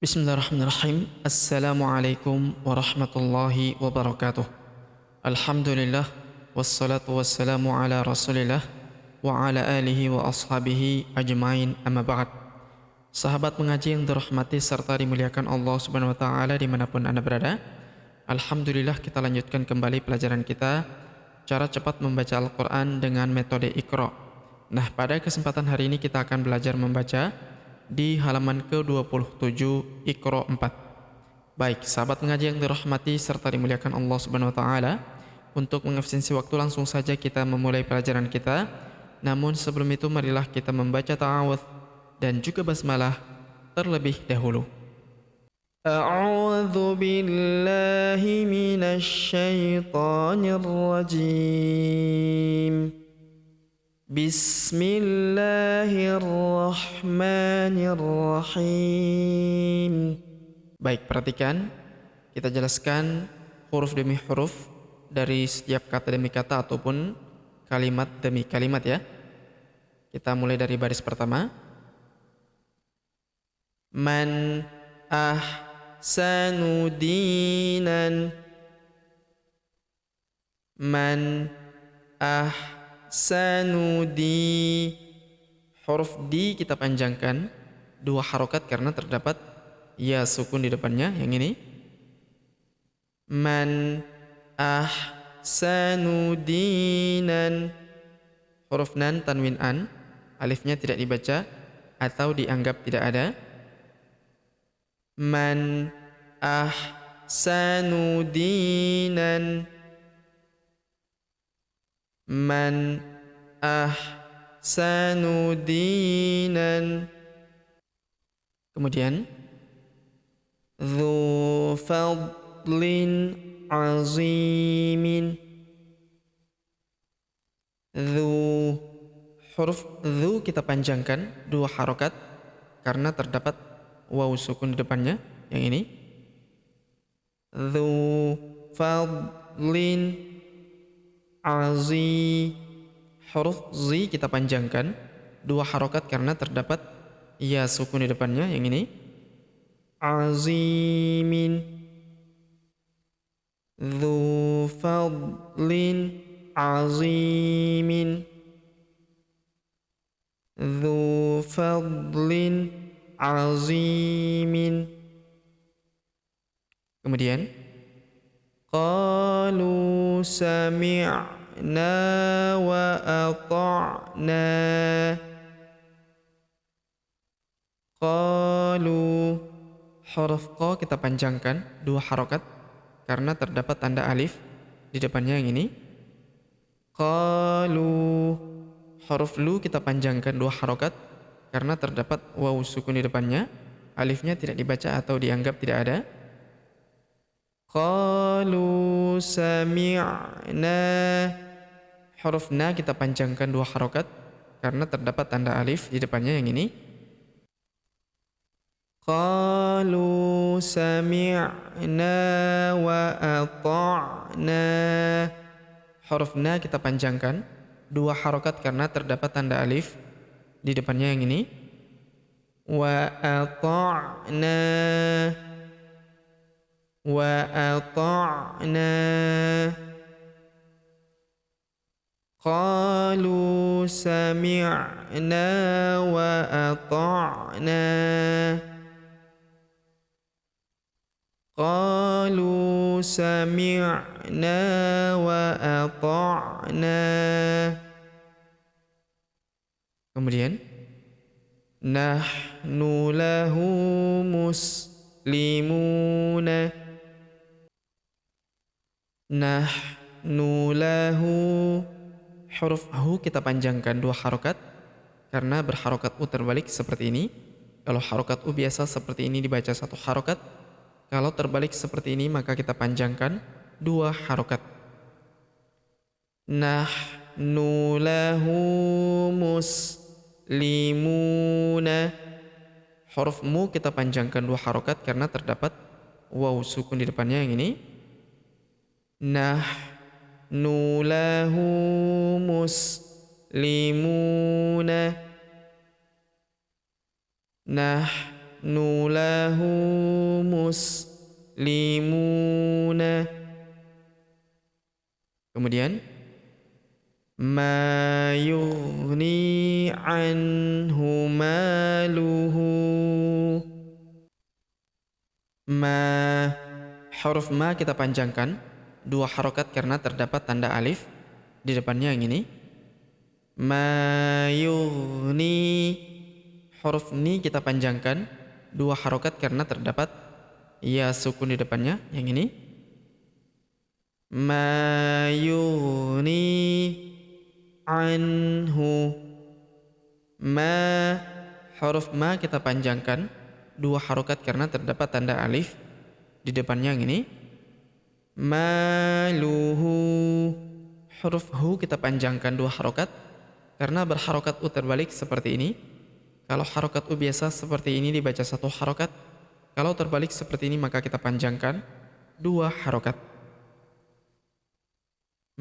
Bismillahirrahmanirrahim. Assalamualaikum warahmatullahi wabarakatuh. Alhamdulillah wassalatu wassalamu ala Rasulillah wa ala alihi wa ashabihi ajmain, amma ba'd. Sahabat mengaji yang dirahmati serta dimuliakan Allah Subhanahu wa taala dimanapun Anda berada. Alhamdulillah, kita lanjutkan kembali pelajaran kita cara cepat membaca Al-Qur'an dengan metode Iqra. Nah, pada kesempatan hari ini kita akan belajar membaca di halaman ke-27 Iqra 4. Baik, sahabat mengaji yang dirahmati serta dimuliakan Allah Subhanahu wa taala, untuk mengefisiensi waktu langsung saja kita memulai pelajaran kita. Namun sebelum itu marilah kita membaca ta'awudz dan juga basmalah terlebih dahulu. A'udzu billahi minasy syaithanir rajim. Bismillahirrahmanirrahim. Baik, perhatikan. Kita jelaskan huruf demi huruf dari setiap kata demi kata ataupun kalimat demi kalimat ya. Kita mulai dari baris pertama. Man ahsanu dinan. Man sanudi. Huruf di kita panjangkan 2 harokat karena terdapat ya sukun di depannya, yang ini. Man sanudinan. Huruf nan tanwin an, alifnya tidak dibaca atau dianggap tidak ada. Man sanudinan. Man ahsanu dinan. Kemudian dzu fadlin azimin. Dzu, huruf dzu kita panjangkan 2 harokat karena terdapat waw sukun di depannya, yang ini. Dzu fadlin huruf zi kita panjangkan 2 harokat karena terdapat ya sukun di depannya, yang ini. Azimin. Dzu fadlin azimin. Dzu fadlin azimin. Kemudian qalu sami'na wa ata'na. Qalu, huruf qa kita panjangkan 2 harokat karena terdapat tanda alif di depannya, yang ini. Qalu, huruf lu kita panjangkan 2 harokat karena terdapat waw sukun di depannya, alifnya tidak dibaca atau dianggap tidak ada. Qalu sami'na. Huruf na kita panjangkan 2 harokat karena terdapat tanda alif di depannya, yang ini. Qalu sami'na wa ata'na. Huruf na kita panjangkan 2 harokat karena terdapat tanda alif di depannya, yang ini. Wa ata'na. Wa ata'na. Qalu sami'na wa ata'na. Qalu sami'na wa ata'na. Kemudian nahnu lahu muslimuna. Nahnu lahu, huruf hu kita panjangkan 2 harokat karena berharokat u terbalik seperti ini. Kalau harokat u biasa seperti ini dibaca 1 harokat, kalau terbalik seperti ini maka kita panjangkan 2 harokat. Nahnu lahu muslimuna. Huruf mu kita panjangkan 2 harokat karena terdapat waw sukun di depannya, yang ini. Nahnu lahu muslimuna. Nahnu lahu muslimuna. Kemudian ma yughni anhu maluhu. Ma, huruf ma kita panjangkan 2 harokat karena terdapat tanda alif di depannya yang ini. Ma yughni, huruf ni kita panjangkan 2 harokat karena terdapat ya sukun di depannya yang ini. Ma yughni anhu. Ma, huruf ma kita panjangkan 2 harokat karena terdapat tanda alif di depannya yang ini. Maluhu, huruf hu kita panjangkan 2 harokat karena berharokat u terbalik seperti ini. Kalau harokat u biasa seperti ini dibaca 1 harokat, kalau terbalik seperti ini maka kita panjangkan 2 harokat.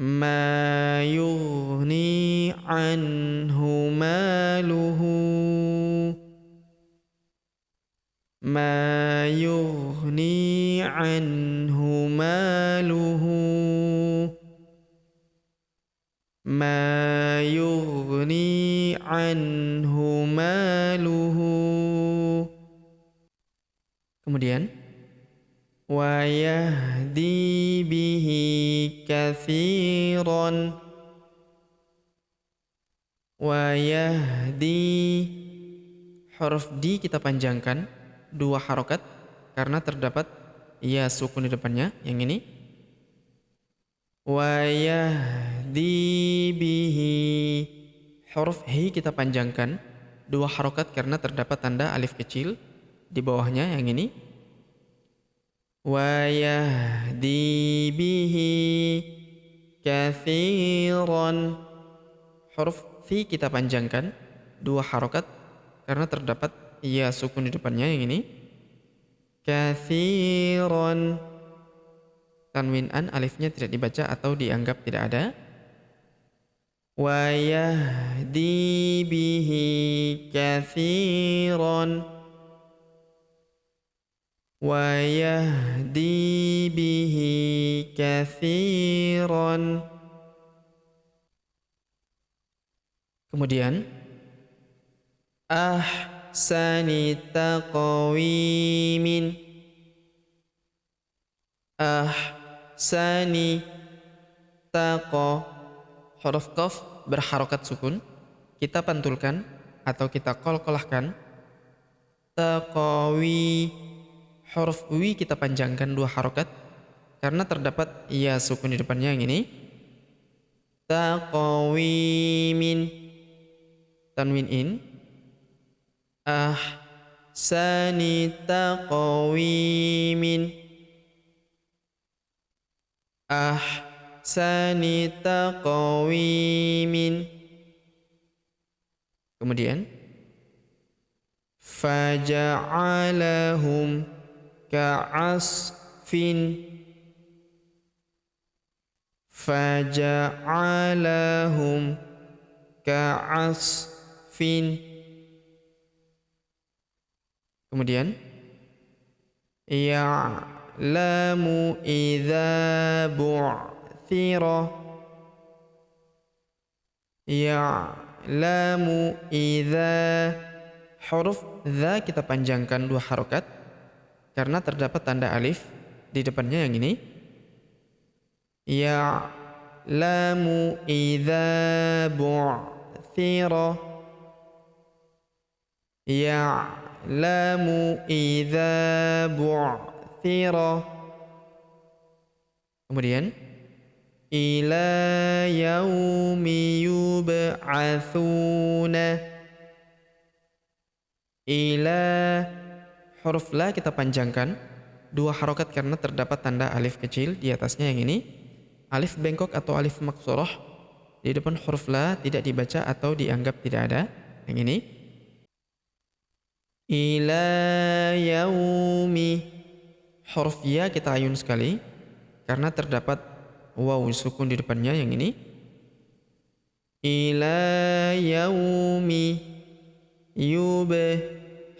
Ma yughni anhu maluhu. Ma yughni anhu maluhu. Ma yughni anhu maluhu. Kemudian wa yahdi bihi katsiran. Wa yahdi, huruf di kita panjangkan 2 harokat karena terdapat ya sukun di depannya yang ini. Wa yahdi bihi, huruf hi kita panjangkan 2 harokat karena terdapat tanda alif kecil di bawahnya yang ini. Wa yahdi bihi katsiran, huruf fi kita panjangkan 2 harokat karena terdapat ya sukun di depannya yang ini. Katsiran, tanwin an alifnya tidak dibaca atau dianggap tidak ada. Wa yahdi bihi katsiran. Wa yahdi bihi katsiran. Kemudian ahsani taqwimin. Ahsani taqa, huruf qaf berharokat sukun kita pantulkan atau kita qalqalahkan. Taqawi, huruf wi kita panjangkan 2 harokat karena terdapat ya sukun di depannya yang ini. Taqawimin, tanwin in. Ahsani taqwimin. Ahsani taqwimin. Kemudian faja'alahum ka'asfin. Faja'alahum ka'asfin. Kemudian ya'lamu idza bu'thira. Ya'lamu idza, huruf dza kita panjangkan 2 harokat karena terdapat tanda alif di depannya yang ini. Ya'lamu idza bu'thira. Ya'lamu idza bu'thira. Kemudian ila yaumi yub'atsuna. Ila, huruf la kita panjangkan 2 harokat karena terdapat tanda alif kecil di atasnya yang ini. Alif bengkok atau alif maksurah di depan huruf la tidak dibaca atau dianggap tidak ada yang ini. Ila yaumi, huruf ya kita ayun sekali karena terdapat waw sukun di depannya yang ini. Ila yaumi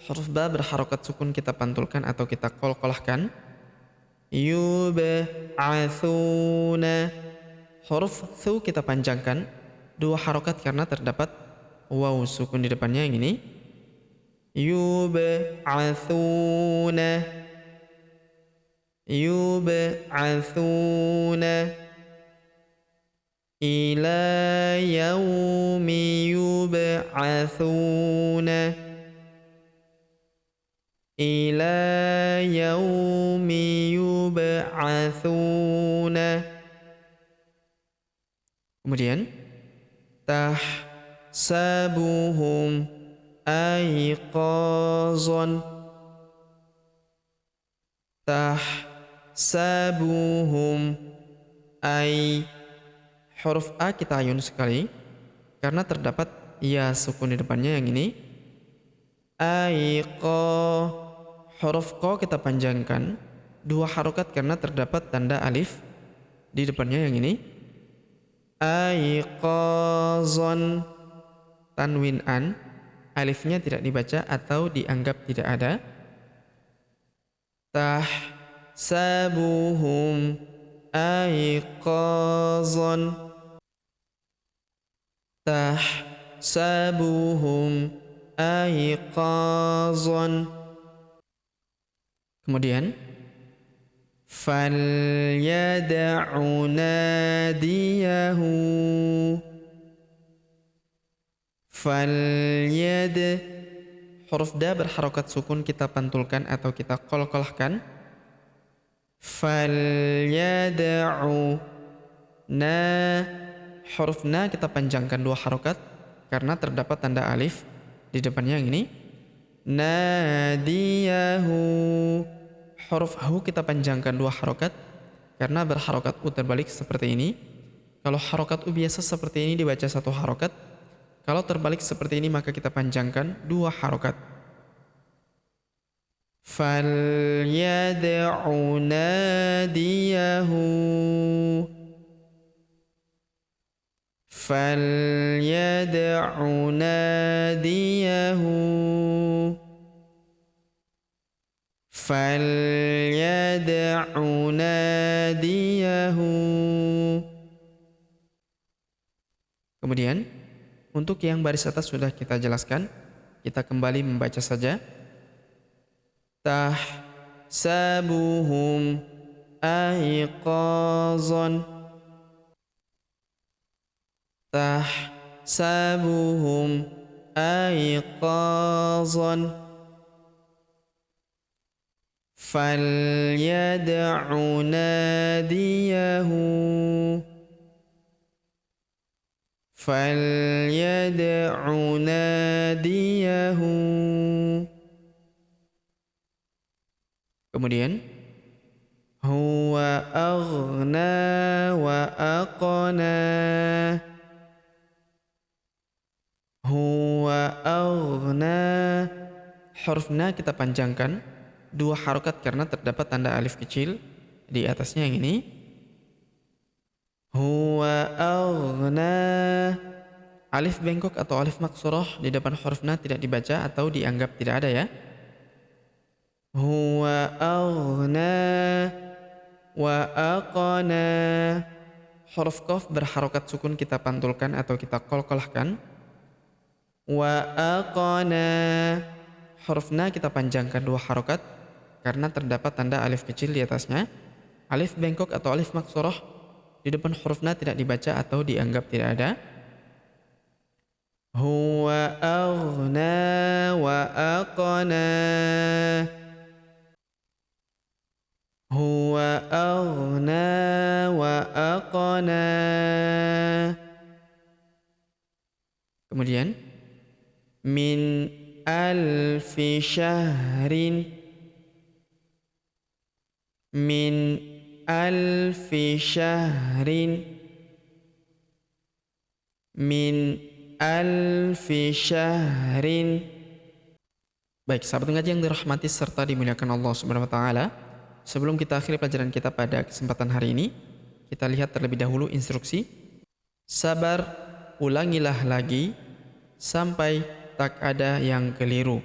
huruf ba berharokat sukun kita pantulkan atau kita qalqalahkan. Yub'atsuna. Huruf thu kita panjangkan 2 harokat karena terdapat waw sukun di depannya yang ini. Yub'atsuna. Yub'atsuna ila yaumi yub'atsuna. Ila yaumi yub'atsuna. Kemudian tahsabuhum aiqazan. Tahsabuhum huruf a kita ayun sekali karena terdapat ya sukun di depannya yang ini. Huruf ko kita panjangkan 2 harokat karena terdapat tanda alif di depannya yang ini. Aiqazan, tanwin an, alifnya tidak dibaca atau dianggap tidak ada. Tahsabuhum aiqazan. Tahsabuhum aiqazan. Kemudian falyad'u nadiyahu. Huruf da berharokat sukun kita pantulkan atau kita qalqalahkan. Falyad'u na. Huruf na kita panjangkan 2 harokat karena terdapat tanda alif di depannya yang ini. Nadiyahu. Huruf hu kita panjangkan 2 harokat karena berharokat u terbalik seperti ini. Kalau harokat u biasa seperti ini dibaca 1 harokat. Kalau terbalik seperti ini maka kita panjangkan 2 harokat. Falyad'u nadiyahu. Falyad'u nadiyahu. Falyad'u nadiyahu. Kemudian untuk yang baris atas sudah kita jelaskan, kita kembali membaca saja. Tahsabuhum aiqazan. Tahsabuhum aiqazan. Falyad'u nadiyahu. Falyad'u nadiyahu. Kemudian huwa aghna wa aqna. Huwa aghna. Huruf na kita panjangkan 2 harokat karena terdapat tanda alif kecil di atasnya yang ini. Huwa aghna. Alif bengkok atau alif maksurah di depan huruf na tidak dibaca atau dianggap tidak ada ya. Huwa aghna wa aqna. Huruf qaf berharokat sukun kita pantulkan atau kita qalqalahkan. Wa aqna. Huruf na kita panjangkan 2 harokat karena terdapat tanda alif kecil di atasnya. Alif bengkok atau alif maksurah di depan huruf na tidak dibaca atau dianggap tidak ada. Huwa aghna wa aqna. Huwa aghna wa aqna. Kemudian min alfi syahrin. Min alfi syahrin. Min alfi syahrin. Baik, sahabat ngaji yang dirahmati serta dimuliakan Allah Subhanahu wa taala. Sebelum kita akhiri pelajaran kita pada kesempatan hari ini, kita lihat terlebih dahulu instruksi. Sabar, ulangilah lagi sampai tak ada yang keliru.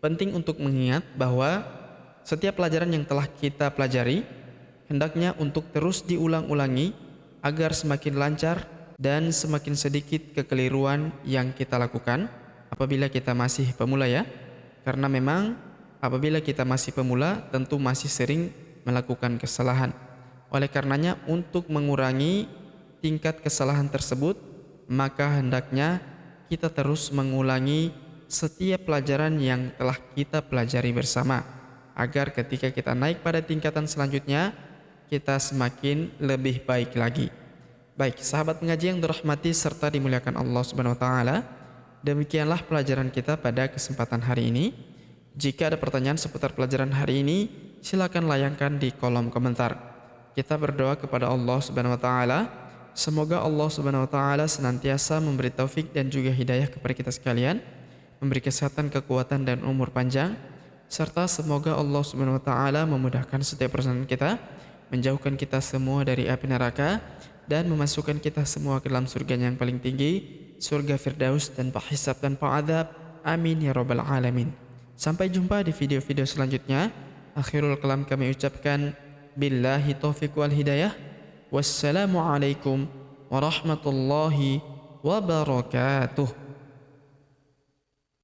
Penting untuk mengingat bahwa setiap pelajaran yang telah kita pelajari hendaknya untuk terus diulang-ulangi agar semakin lancar dan semakin sedikit kekeliruan yang kita lakukan apabila kita masih pemula ya. Karena memang apabila kita masih pemula tentu masih sering melakukan kesalahan. Oleh karenanya untuk mengurangi tingkat kesalahan tersebut, maka hendaknya kita terus mengulangi setiap pelajaran yang telah kita pelajari bersama, agar ketika kita naik pada tingkatan selanjutnya, kita semakin lebih baik lagi. Baik, sahabat pengaji yang dirahmati serta dimuliakan Allah Subhanahu wa taala, demikianlah pelajaran kita pada kesempatan hari ini. Jika ada pertanyaan seputar pelajaran hari ini, silakan layangkan di kolom komentar. Kita berdoa kepada Allah Subhanahu wa taala, semoga Allah Subhanahu wa taala senantiasa memberi taufik dan juga hidayah kepada kita sekalian, memberi kesehatan, kekuatan dan umur panjang, serta semoga Allah Subhanahu wa taala memudahkan setiap urusan kita, menjauhkan kita semua dari api neraka dan memasukkan kita semua ke dalam surga yang paling tinggi, surga Firdaus tanpa hisab dan adab. Amin ya rabbal alamin. Sampai jumpa di video-video selanjutnya. Akhirul kalam kami ucapkan billahi taufiq wal hidayah. Wassalamualaikum warahmatullahi wabarakatuh.